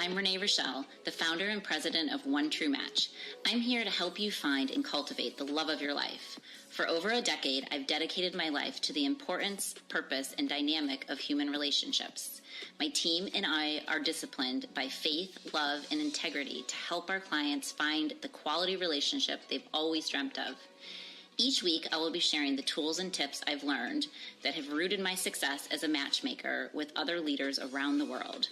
I'm Renee Rochelle, the founder and president of One True Match. I'm here to help you find and cultivate the love of your life. For over a decade, I've dedicated my life to the importance, purpose, and dynamic of human relationships. My team and I are disciplined by faith, love, and integrity to help our clients find the quality relationship they've always dreamt of. Each week, I will be sharing the tools and tips I've learned that have rooted my success as a matchmaker with other leaders around the world.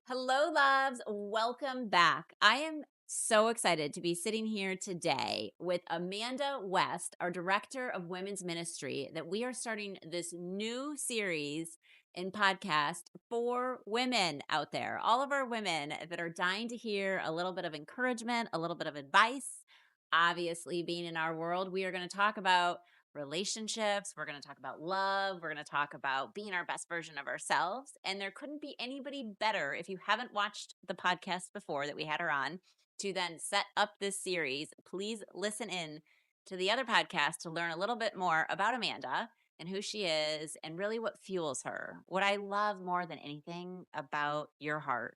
Hello, loves. Welcome back. I am so excited to be sitting here today with Amanda West, our director of women's ministry, that we are starting this new series in podcast for women out there, all of our women that are dying to hear a little bit of encouragement, a little bit of advice. Obviously, being in our world, we are going to talk about relationships. We're going to talk about love. We're going to talk about being our best version of ourselves. And there couldn't be anybody better, if you haven't watched the podcast before that we had her on, to then set up this series. Please listen in to the other podcast to learn a little bit more about Amanda and who she is and really what fuels her. What I love more than anything about your heart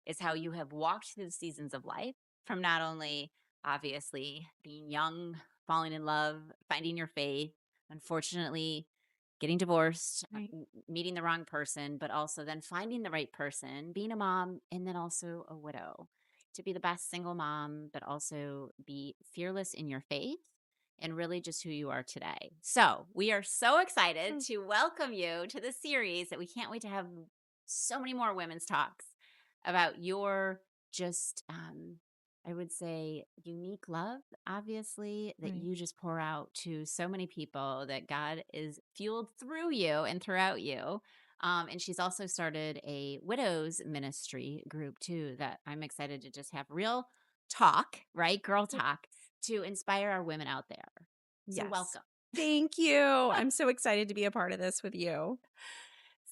is how you have walked through the seasons of life, from not only obviously being young, falling in love, finding your faith, unfortunately getting divorced, Right. meeting the wrong person, but also then finding the right person, being a mom, and then also a widow, to be the best single mom, but also be fearless in your faith and really just who you are today. So we are so excited to welcome you to the series that we can't wait to have so many more women's talks about your just I would say unique love, obviously, that Right. you just pour out to so many people, that God is fueled through you and throughout you. And she's also started a widows ministry group too, that I'm excited to just have real talk, right? Girl talk, to inspire our women out there. So Yes. welcome. Thank you. I'm so excited to be a part of this with you.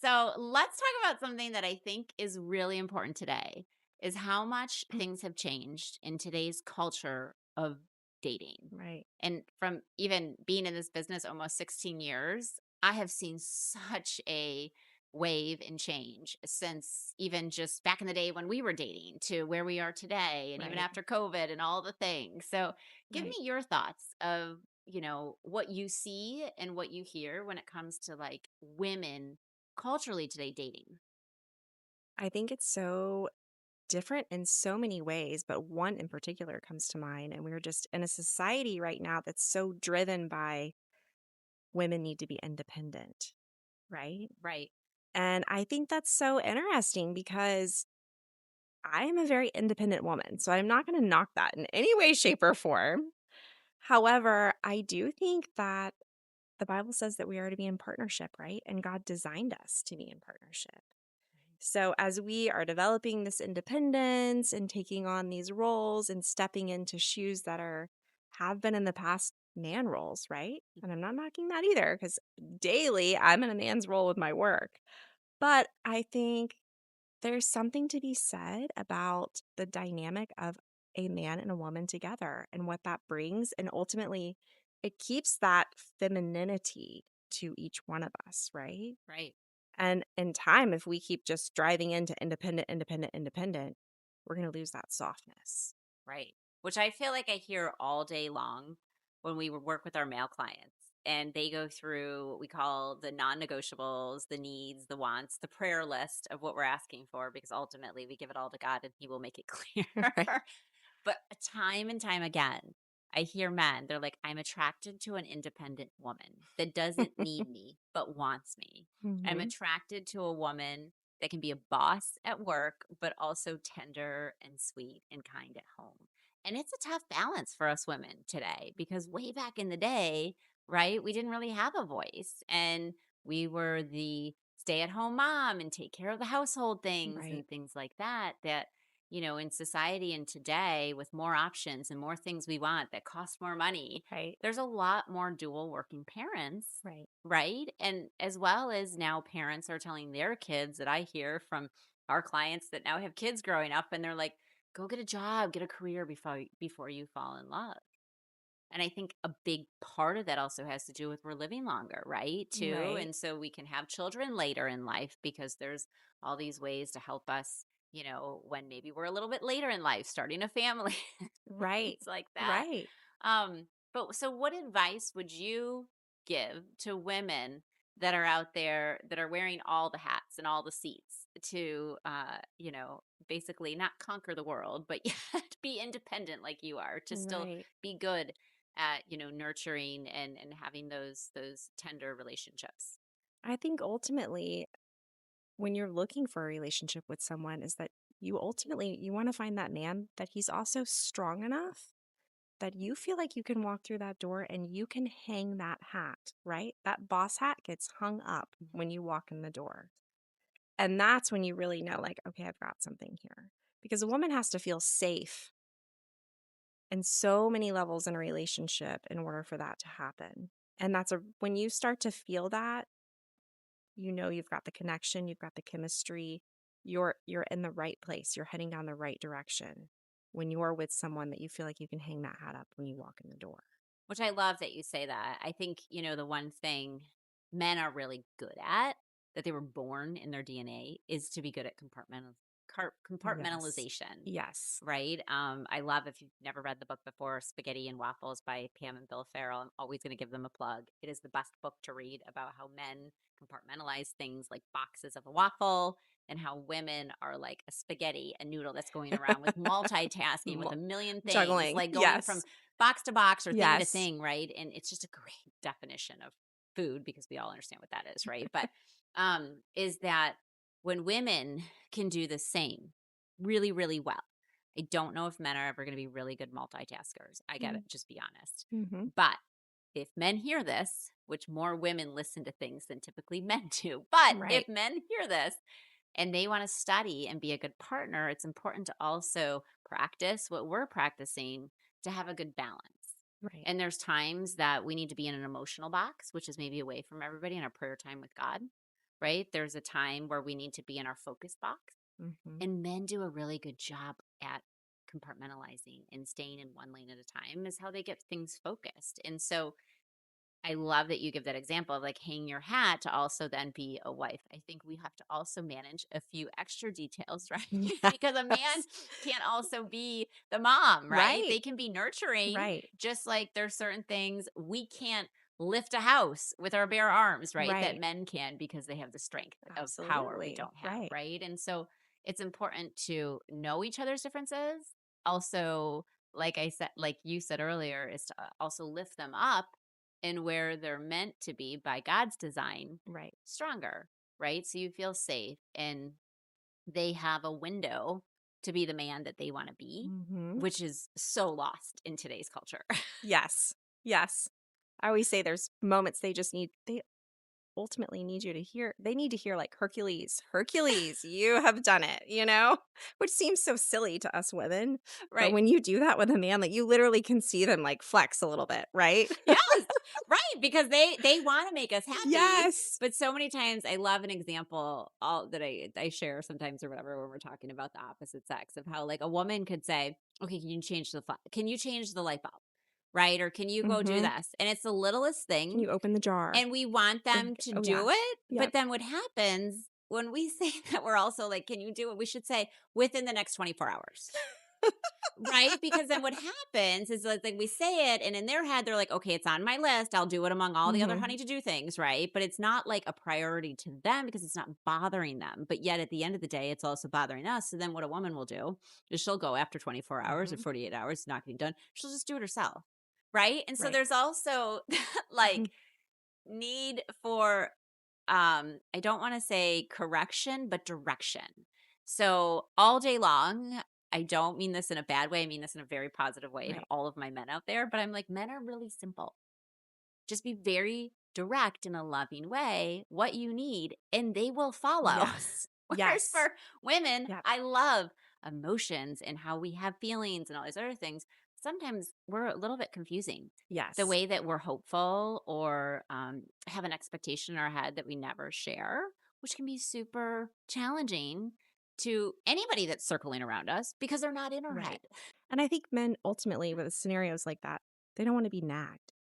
So let's talk about something that I think is really important today, is how much things have changed in today's culture of dating. Right. And from even being in this business almost 16 years, I have seen such a wave and change since even just back in the day when we were dating to where we are today, and even Right. after COVID and all the things. So give me Right. your thoughts of, what you see and what you hear when it comes to like women culturally today dating. I think it's so different in so many ways, but one in particular comes to mind. And we're just in a society right now that's so driven by women need to be independent. Right. Right. And I think that's so interesting because I am a very independent woman. So I'm not going to knock that in any way, shape, or form. However, I do think that the Bible says that we are to be in partnership, right? And God designed us to be in partnership. So as we are developing this independence and taking on these roles and stepping into shoes that have been in the past man roles, right? And I'm not knocking that either because daily I'm in a man's role with my work. But I think there's something to be said about the dynamic of a man and a woman together and what that brings. And ultimately, it keeps that femininity to each one of us, right? Right. And in time, if we keep just driving into independent, independent, independent, we're going to lose that softness. Right. Which I feel like I hear all day long when we work with our male clients, and they go through what we call the non-negotiables, the needs, the wants, the prayer list of what we're asking for, because ultimately we give it all to God and he will make it clear. Right. But time and time again, I hear men, they're like, I'm attracted to an independent woman that doesn't need me, but wants me. I'm Mhm. attracted to a woman that can be a boss at work, but also tender and sweet and kind at home. And it's a tough balance for us women today, because way back in the day, right, we didn't really have a voice, and we were the stay at home mom and take care of the household things Right. and things like that. In society and today, with more options and more things we want that cost more money, Right. there's a lot more dual working parents, Right. right? And as well as now parents are telling their kids, that I hear from our clients that now have kids growing up, and they're like, go get a job, get a career before you fall in love. And I think a big part of that also has to do with we're living longer, right? Too. Right. And so we can have children later in life because there's all these ways to help us, when maybe we're a little bit later in life, starting a family, things Right. like that. Right. But so what advice would you give to women that are out there that are wearing all the hats and all the seats to, basically not conquer the world, but yet be independent like you are, to still Right. be good at, nurturing and having those tender relationships? I think ultimately when you're looking for a relationship with someone is that you want to find that man that he's also strong enough that you feel like you can walk through that door and you can hang that hat, right? That boss hat gets hung up when you walk in the door. And that's when you really know, like, okay, I've got something here. Because a woman has to feel safe in so many levels in a relationship in order for that to happen. And when you start to feel that, you know you've got the connection, you've got the chemistry, you're in the right place, you're heading down the right direction when you're with someone that you feel like you can hang that hat up when you walk in the door. Which I love that you say that. I think, the one thing men are really good at, that they were born in their DNA, is to be good at Yes. compartmentalization. Yes. Right. I love, if you've never read the book before, Spaghetti and Waffles by Pam and Bill Farrell. I'm always going to give them a plug. It is the best book to read about how men compartmentalize things like boxes of a waffle, and how women are like a spaghetti, a noodle that's going around with multitasking with Mo- a million things, Juggling. like going from Yes. box to box or thing to Yes. thing, right? And it's just a great definition of food, because we all understand what that is, right? But is that when women can do the same really, really well. I don't know if men are ever going to be really good multitaskers. I got to just be honest. Mm-hmm. But if men hear this, which more women listen to things than typically men do, but if Right. men hear this and they want to study and be a good partner, it's important to also practice what we're practicing to have a good balance. Right. And there's times that we need to be in an emotional box, which is maybe away from everybody, in our prayer time with God, right? There's a time where we need to be in our focus box. Mm-hmm. And men do a really good job at compartmentalizing and staying in one lane at a time, is how they get things focused. And so I love that you give that example of like hang your hat to also then be a wife. I think we have to also manage a few extra details, right? Because a man Yes. can also be the mom, right? Right. They can be nurturing, Right. just like there's certain things we can't lift a house with our bare arms, right? That Right. men can, because they have the strength of power we Absolutely. don't have, Right. right? And so it's important to know each other's differences. Also, like I said, like you said earlier, is to also lift them up and where they're meant to be by God's design, Right. stronger, right? So you feel safe and they have a window to be the man that they want to be, Mm-hmm. which is so lost in today's culture. Yes. Yes. I always say there's moments they ultimately need you to hear. They need to hear like Hercules, Hercules, you have done it, which seems so silly to us women. But Right. when you do that with a man, like you literally can see them like flex a little bit, right? Yes. Right. Because they want to make us happy. Yes. But so many times I love an example all that I share sometimes or whatever when we're talking about the opposite sex, of how like a woman could say, okay, can you change the light bulb? Right? Or can you go do Mm-hmm. this? And it's the littlest Can thing. you open the jar? And we want Or, them to oh yeah. do it. Yep. But then what happens when we say that, we're also like, can you do it? We should say within the next 24 hours. Right? Because then what happens is like we say it, and in their head, they're like, okay, it's on my list. I'll do it among all the other Mm-hmm. honey to do things. Right. But it's not like a priority to them because it's not bothering them. But yet at the end of the day, it's also bothering us. So then what a woman will do is she'll go after 24 hours or Mm-hmm. 48 hours, not getting done. She'll just do it herself. Right. And so Right. there's also like need for I don't want to say correction, but direction. So all day long, I don't mean this in a bad way. I mean this in a very positive way to Right. all of my men out there. But I'm like, men are really simple. Just be very direct in a loving way what you need, and they will follow. Yes. Whereas Yes. for women, Yep. I love emotions and how we have feelings and all these other things. Sometimes we're a little bit confusing. The Yes. way that we're hopeful or have an expectation in our head that we never share, which can be super challenging to anybody that's circling around us because they're not in our head. Right. And I think men ultimately with scenarios like that, They don't want to be nagged.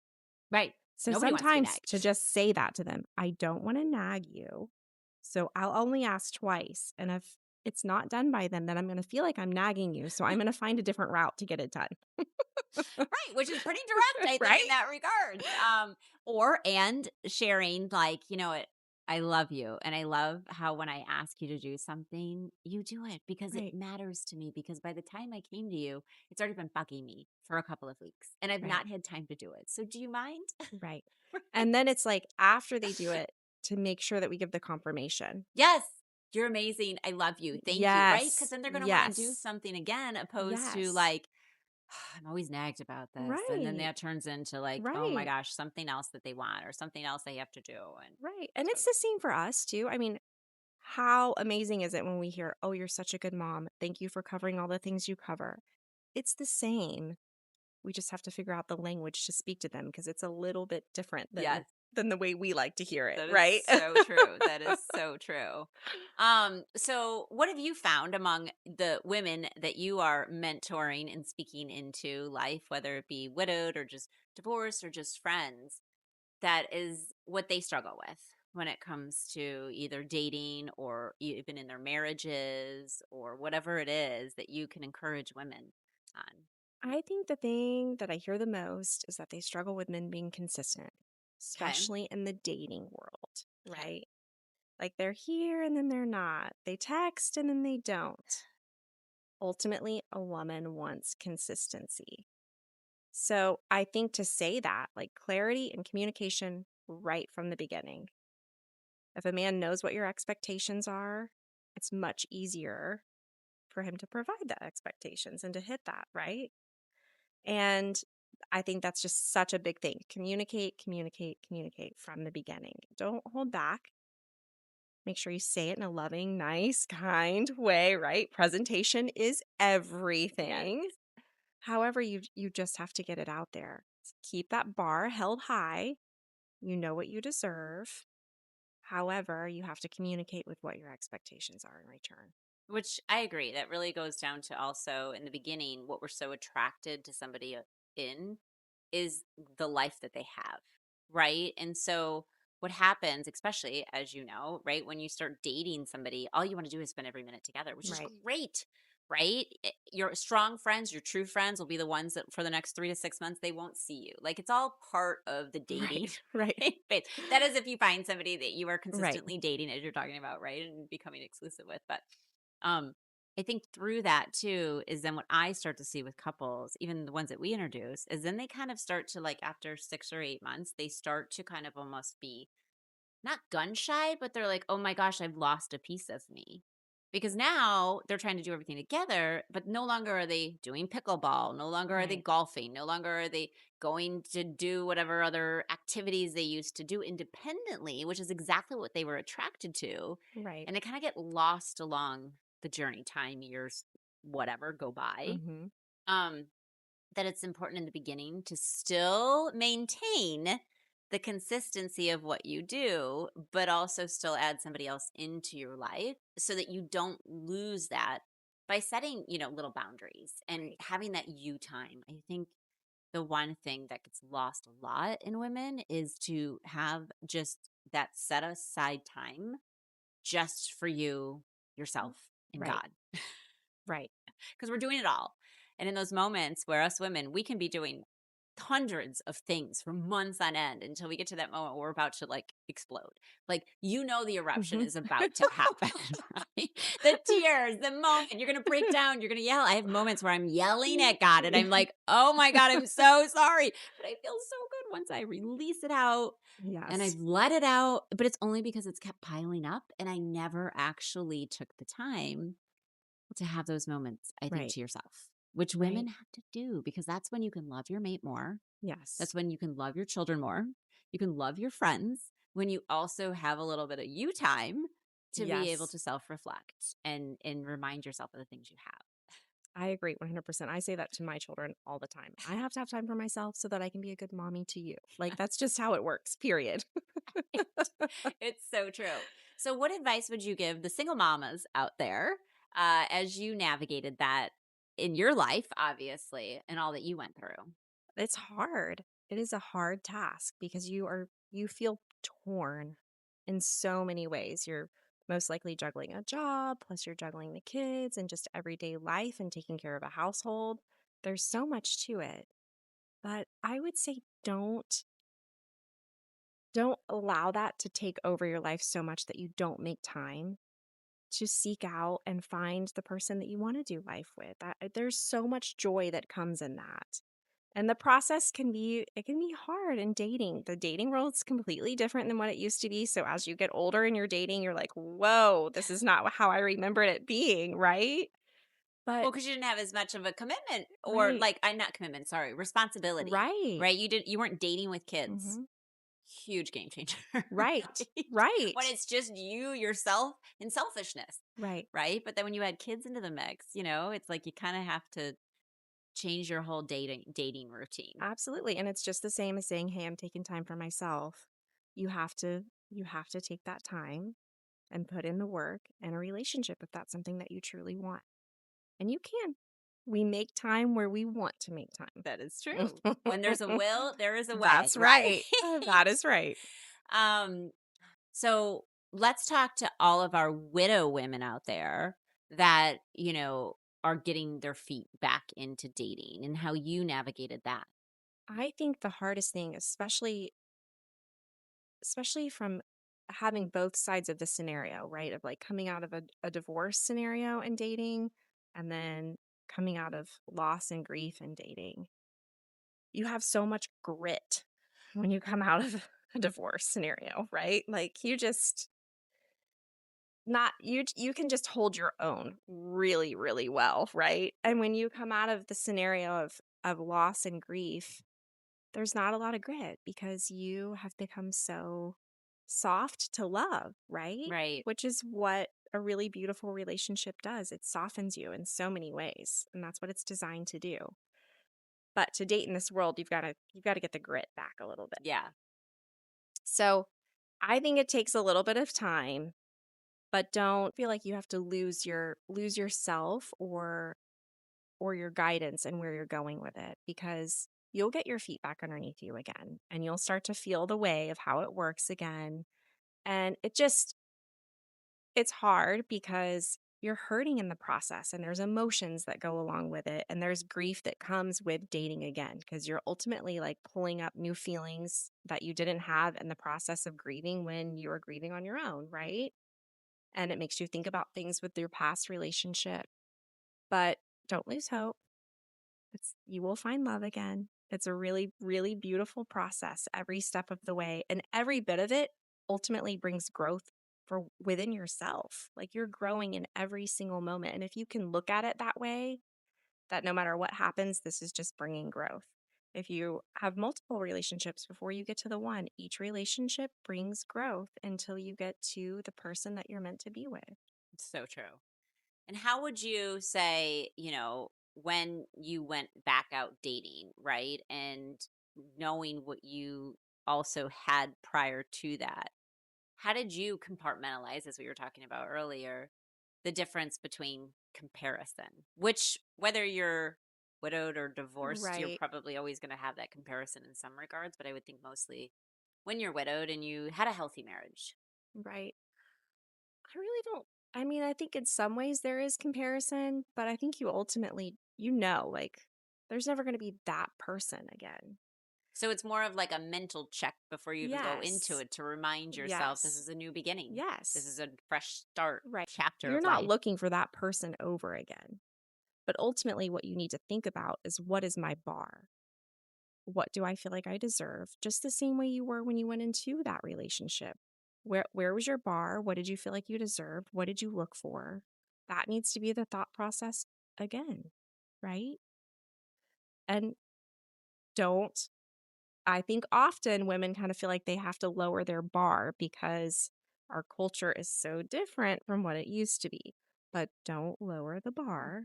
Right. So Nobody wants to be sometimes nagged. to just say that to them, I don't want to nag you. So I'll only ask twice. And if it's not done by then I'm going to feel like I'm nagging you. So I'm going to find a different route to get it done. Right, which is pretty direct, I think, in Right? that regards. And sharing, like, you know what, I love you. And I love how when I ask you to do something, you do it because it Right. matters to me. Because by the time I came to you, it's already been bugging me for a couple of weeks and I've Right. not had time to do it. So do you mind? Right. Right. And then it's like after they do it to make sure that we give the confirmation. Yes. You're amazing. I love you. Thank you. Right. Because Yes. then they're going to want to do Yes. something again, opposed to Yes. like, I'm always nagged about this. And then Right. that turns into like, oh my Right. gosh, something else that they want or something else they have to do. And Right. And so, it's the same for us too. I mean, how amazing is it when we hear, "Oh, you're such a good mom. Thank you for covering all the things you cover." It's the same. We just have to figure out the language to speak to them because it's a little bit different yes, than the way we like to hear it, that is right? so true. That is so true. So what have you found among the women that you are mentoring and speaking into life, whether it be widowed or just divorced or just friends, that is what they struggle with when it comes to either dating or even in their marriages or whatever it is that you can encourage women on? I think the thing that I hear the most is that they struggle with men being consistent, Okay. especially in the dating world, Okay. right? Like they're here and then they're not. They text and then they don't. Ultimately, a woman wants consistency. So I think to say that, like clarity and communication right from the beginning. If a man knows what your expectations are, it's much easier for him to provide the expectations and to hit that, right? And I think that's just such a big thing. Communicate, communicate, communicate from the beginning. Don't hold back. Make sure you say it in a loving, nice, kind way, right? Presentation is Yes. everything. However, you just have to get it out there. Keep that bar held high. You know what you deserve. However, you have to communicate with what your expectations are in return. Which I agree. That really goes down to also in the beginning, what we're so attracted to somebody in is the life that they have. Right. And so what happens, especially as you know, right, when you start dating somebody, all you want to do is spend every minute together, which is Right. great. Right. Your strong friends, your true friends will be the ones that for the next 3 to 6 months, they won't see you. Like it's all part of the dating. Right. Right. Phase. That is if you find somebody that you are Right. consistently dating as you're talking about, right? And becoming exclusive with. But um, I think through that too is then what I start to see with couples, even the ones that we introduce, is then they kind of start to like after 6 or 8 months, they start to kind of almost be not gun shy, but they're like, oh my gosh, I've lost a piece of me. Because now they're trying to do everything together, but no longer are they doing pickleball. No longer are they Right. golfing. No longer are they going to do whatever other activities they used to do independently, which is exactly what they were attracted to. Right. And they kind of get lost along the journey, time, years, whatever go by. Mm-hmm. Um, that it's important in the beginning to still maintain the consistency of what you do, but also still add somebody else into your life so that you don't lose that by setting, little boundaries and Right. having that you time. I think the one thing that gets lost a lot in women is to have just that set aside time just for you, yourself, and Right. God, Right. because we're doing it all. And in those moments where us women, we can be doing hundreds of things for months on end until we get to that moment where we're about to like explode. Like, the eruption Mm-hmm. is about to happen, right? The tears, the moment you're going to break down, you're going to yell. I have moments where I'm yelling at God and I'm like, oh my God, I'm so sorry. But I feel so good once I release it out and Yes. I've let it out. But it's only because it's kept piling up and I never actually took the time to have those moments, I think, Right. to yourself, which Right. women have to do because that's when you can love your mate more. Yes. That's when you can love your children more. You can love your friends when you also have a little bit of you time to be able Yes. to self-reflect and remind yourself of the things you have. I agree 100%. I say that to my children all the time. I have to have time for myself so that I can be a good mommy to you. Like, that's just how it works, period. It's so true. So, what advice would you give the single mamas out there as you navigated that in your life, obviously, and all that you went through? It's hard. It is a hard task because you feel torn in so many ways. You're most likely juggling a job, plus you're juggling the kids and just everyday life and taking care of a household. There's so much to it. But I would say don't allow that to take over your life so much that you don't make time to seek out and find the person that you want to do life with. There's so much joy that comes in that. And the process can be hard in dating. The dating world is completely different than what it used to be. So as you get older and you're dating, you're like, "Whoa, this is not how I remembered it being," right? But Well, because you didn't have as much of a commitment or right, like I not commitment, sorry, responsibility, right. right? You weren't dating with kids. Mhm. Huge game changer, Right. right? When Right. it's just you, yourself, and selfishness, Right. right? But then when you add kids into the mix, it's like you kind of have to change your whole dating routine. Absolutely. And it's just the same as saying, "Hey, I'm taking time for myself." You have to take that time and put in the work in a relationship if that's something that you truly want. And you can. We make time where we want to make time. That is true. When there's a will, there is a way, That's right? right. That is right. um, so let's talk to all of our widow women out there that, are getting their feet back into dating and how you navigated that. I think the hardest thing, especially from having both sides of the scenario, right? Of like coming out of a divorce scenario and dating, and then coming out of loss and grief and dating. You have so much grit when you come out of a divorce scenario, right? Like you just not you can just hold your own really really well, right? And when you come out of the scenario of loss and grief, there's not a lot of grit because you have become so soft to love, right? Right. Which is what a really beautiful relationship does. It softens you in so many ways, and that's what it's designed to do. But to date in this world, you've got to get the grit back a little bit. Yeah. So, I think it takes a little bit of time, but don't feel like you have to lose yourself or your guidance and where you're going with it, because you'll get your feet back underneath you again and you'll start to feel the way of how it works again. And it's hard because you're hurting in the process and there's emotions that go along with it and there's grief that comes with dating again because you're ultimately like pulling up new feelings that you didn't have in the process of grieving when you were grieving on your own, right? And it makes you think about things with your past relationship. But don't lose hope. You will find love again. It's a really, really beautiful process every step of the way. And every bit of it ultimately brings growth for within yourself. Like you're growing in every single moment. And if you can look at it that way, that no matter what happens, this is just bringing growth. If you have multiple relationships before you get to the one, each relationship brings growth until you get to the person that you're meant to be with. So true. And how would you say, when you went back out dating, right? And knowing what you also had prior to that, how did you compartmentalize, as we were talking about earlier, the difference between comparison? Which, whether you're widowed or divorced, you're Right, probably always going to have that comparison in some regards. But I would think mostly when you're widowed and you had a healthy marriage. right. I really don't. I mean, I think in some ways there is comparison, but I think you ultimately, like, there's never going to be that person again. So it's more of like a mental check before you even go into Yes. it to remind yourself this Yes. is a new beginning. This Yes. is a fresh start Right. chapter You're of not life. looking for that person over again. But ultimately, what you need to think about is, what is my bar? What do I feel like I deserve? Just the same way you were when you went into that relationship. Where was your bar? What did you feel like you deserved? What did you look for? That needs to be the thought process again, right? And don't I think often women kind of feel like they have to lower their bar because our culture is so different from what it used to be. But don't lower the bar.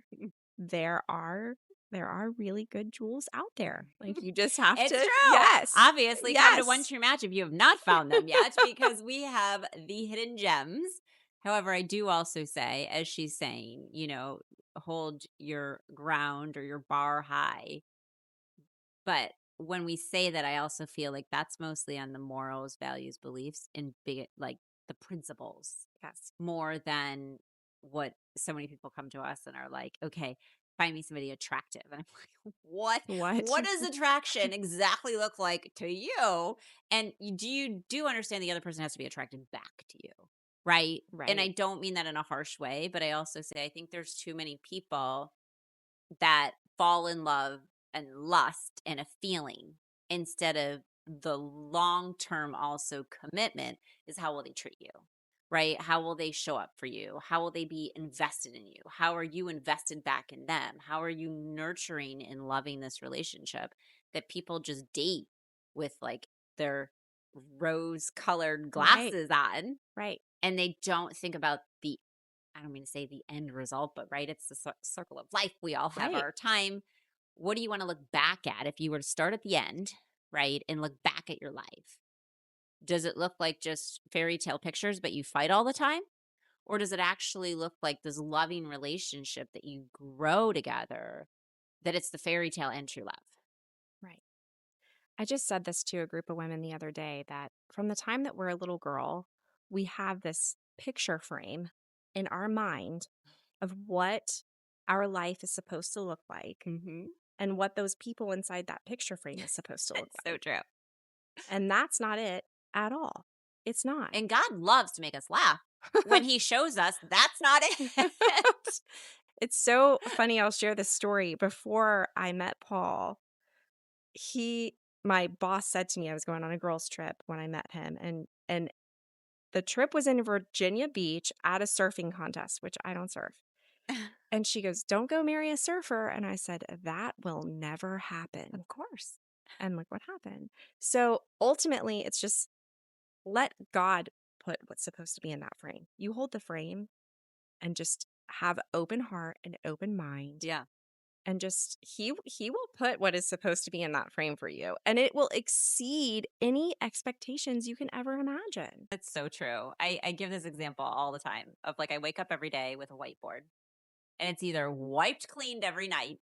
There are there are really good jewels out there. Like you just have It's to true. yes. Obviously, come to One Yes. True Match if you have not found them yet, because we have the hidden gems. However, I do also say, as she's saying, hold your ground or your bar high. But when we say that, I also feel like that's mostly on the morals, values, beliefs, and big, like the principles Yes. more than what so many people come to us and are like, okay, find me somebody attractive. And I'm like, what? What? What does attraction exactly look like to you? And you do understand the other person has to be attracted back to you, right? And I Right. don't mean that in a harsh way, but I also say I think there's too many people that fall in love and lust and a feeling instead of the long term also commitment is how will they treat you, right? How will they show up for you? How will they be invested in you? How are you invested back in them? How are you nurturing and loving this relationship that people just date with like their rose colored Right. glasses on, Right. and they don't think about the, I don't mean to say the end result, but right, it's the circle of life. We all have Right. our time. What do you want to look back at if you were to start at the end, right, and look back at your life? Does it look like just fairy tale pictures, but you fight all the time? Or does it actually look like this loving relationship that you grow together, that it's the fairy tale and true love? Right. I just said this to a group of women the other day that from the time that we're a little girl, we have this picture frame in our mind of what our life is supposed to look like Mm-hmm. and what those people inside that picture frame is supposed to look It's so like. true. And that's not it at all. It's not. And God loves to make us laugh. When he shows us, that's not it. It's so funny. I'll share this story. Before I met Paul, my boss said to me I was going on a girls' trip when I met him, and the trip was in Virginia Beach at a surfing contest, which I don't surf. And she goes, "Don't go marry a surfer." And I said, "That will never happen." Of course. And look what happened. So ultimately, it's just let God put what's supposed to be in that frame. You hold the frame and just have open heart and open mind, Yeah. and just he will put what is supposed to be in that frame for you, and it will exceed any expectations you can ever imagine. It's so true. I give this example all the time of like I wake up every day with a whiteboard and it's either wiped cleaned every night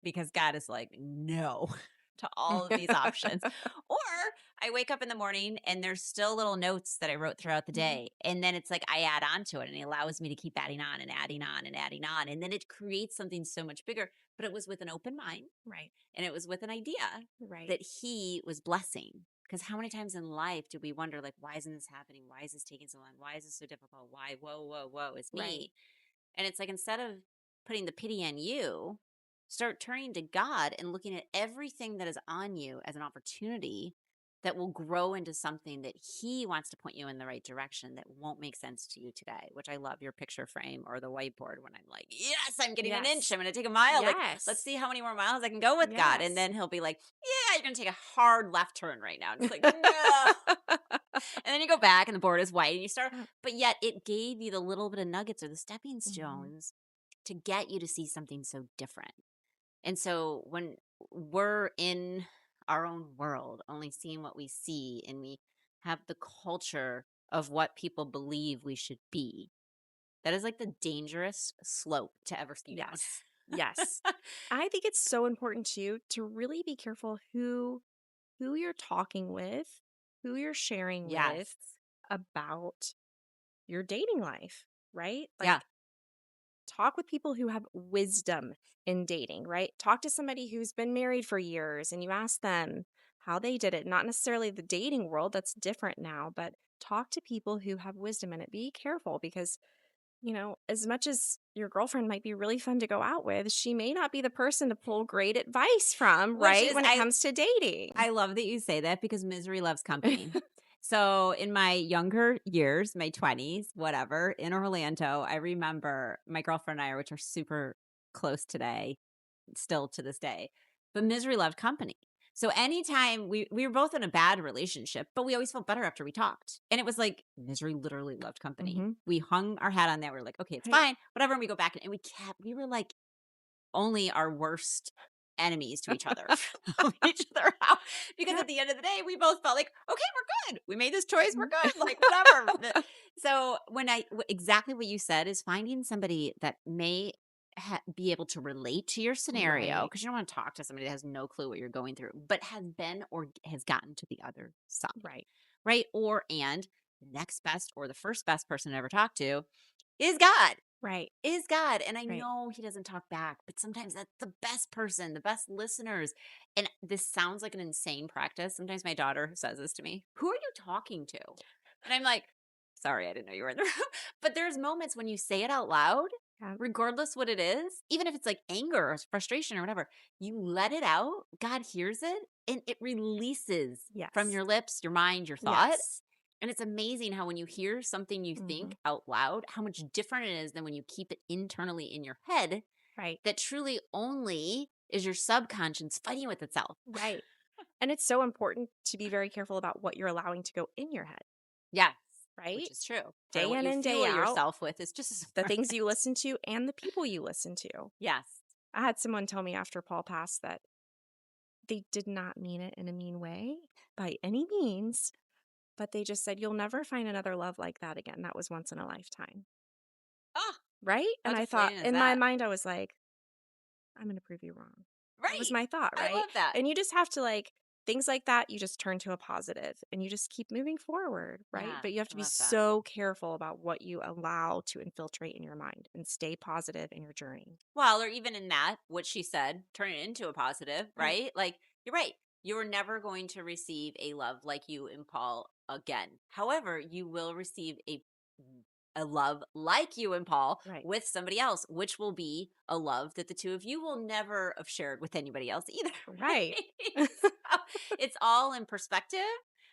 because God is like, no to all of these options. Or I wake up in the morning and there's still little notes that I wrote throughout the Mhm. day. And then it's like I add on to it and it allows me to keep adding on and adding on and adding on. And then it creates something so much bigger. But it was with an open mind Right. and it was with an idea Right. that he was blessing. Because how many times in life do we wonder, like, why isn't this happening? Why is this taking so long? Why is this so difficult? Why? Whoa, whoa, whoa, it's Right. me. And it's like instead of putting the pity on you, start turning to God and looking at everything that is on you as an opportunity that will grow into something that He wants to point you in the right direction that won't make sense to you today, which I love your picture frame or the whiteboard when I'm like, yes, I'm getting an inch. Yes. I'm going to take a mile. Like, let's Yes. see how many more miles I can go with God. And Yes. then He'll be like, yeah, you're going to take a hard left turn right now. And it's like, no. And then you go back and the board is white and you start, but yet it gave you the little bit of nuggets or the stepping Mhm. stones to get you to see something so different. And so when we're in our own world, only seeing what we see, and we have the culture of what people believe we should be, that is like the dangerous slope to ever ski down. Yes. Yes. I think it's so important too to really be careful who you're talking with, who you're sharing Yes. with about your dating life, right? Like, Yeah. talk with people who have wisdom in dating, right? Talk to somebody who's been married for years and you ask them how they did it. Not necessarily the dating world, that's different now, but talk to people who have wisdom in it. Be careful because, as much as your girlfriend might be really fun to go out with, she may not be the person to pull great advice from, Which right? is, When it comes to dating. I love that you say that because misery loves company. So in my younger years, my 20s, whatever, in Orlando, I remember my girlfriend and I, which are super close today, still to this day, but misery loved company. So anytime we were both in a bad relationship, but we always felt better after we talked. And it was like misery literally loved company. Hmm. We hung our hat on that. We were like, okay, it's Right. fine, whatever. And we go back and we were like only our worst enemies to each other, helping each other out. Because Yeah. at the end of the day, we both felt like, okay, we're good. We made this choice. We're Mhm. good. Like, whatever. So, exactly what you said is finding somebody that may be able to relate to your scenario, Right. because you don't want to talk to somebody that has no clue what you're going through, but has been or has gotten to the other side. Right. Right. And the next best or the first best person to ever talk to is God. Right. Is God. And I Right. know he doesn't talk back, but sometimes that's the best person, the best listeners. And this sounds like an insane practice. Sometimes my daughter says this to me, who are you talking to? And I'm like, sorry, I didn't know you were in the room. But there's moments when you say it out loud, Yeah. regardless what it is, even if it's like anger or frustration or whatever, you let it out. God hears it and it releases from Yes. your lips, your mind, your thought. Yes. And it's amazing how when you hear something you think out loud, how much different it is than when you keep it internally in your head, Right. that truly only is your subconscious fighting with itself. Right. And it's so important to be very careful about what you're allowing to go in your head, Yes, right? which is true. Day What in you and day fuel out, yourself with is just as the important. things you listen to and the people you listen to. Yes. I had someone tell me after Paul passed that they did not mean it in a mean way by any means, but they just said, you'll never find another love like that again. That was once in a lifetime. Oh, Right? how And I thought, deflating is in my that? mind, I was like, I'm going to prove you wrong. That was Right. my thought, I right? love that. And you just have to things like that, you just turn to a positive and you just keep moving forward, right? Yeah, But you have to I be love that. so careful about what you allow to infiltrate in your mind and stay positive in your journey. Well, or even in that, what she said, turn it into a positive, Right. right? Like, you're right. You're never going to receive a love like you and Paul again. However, you will receive a love like you and Paul Right. with somebody else, which will be a love that the two of you will never have shared with anybody else either. Right. So it's all in perspective,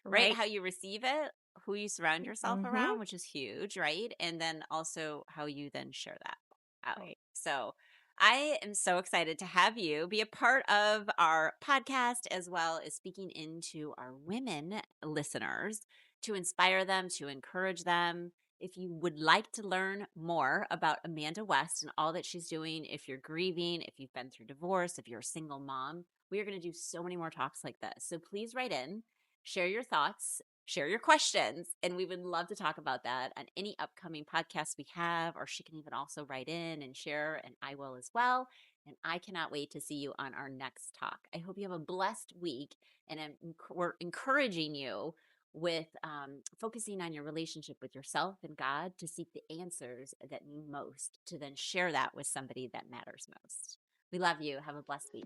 right? Right. How you receive it, who you surround yourself Mm-hmm. around, which is huge, right? And then also how you then share that out. Right. So I am so excited to have you be a part of our podcast, as well as speaking into our women listeners to inspire them, to encourage them. If you would like to learn more about Amanda West and all that she's doing, if you're grieving, if you've been through divorce, if you're a single mom, we are going to do so many more talks like this. So please write in, share your thoughts, share your questions, and we would love to talk about that on any upcoming podcasts we have, or she can even also write in and share, and I will as well. And I cannot wait to see you on our next talk. I hope you have a blessed week, and we're encouraging you with focusing on your relationship with yourself and God to seek the answers that mean most, to then share that with somebody that matters most. We love you. Have a blessed week.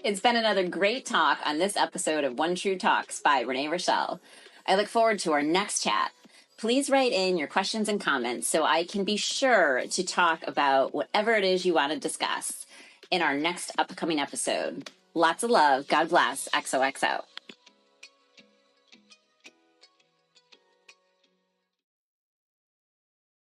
It's been another great talk on this episode of One True Talks by Renee Rochelle. I look forward to our next chat. Please write in your questions and comments so I can be sure to talk about whatever it is you want to discuss in our next upcoming episode. Lots of love. God bless. XOXO.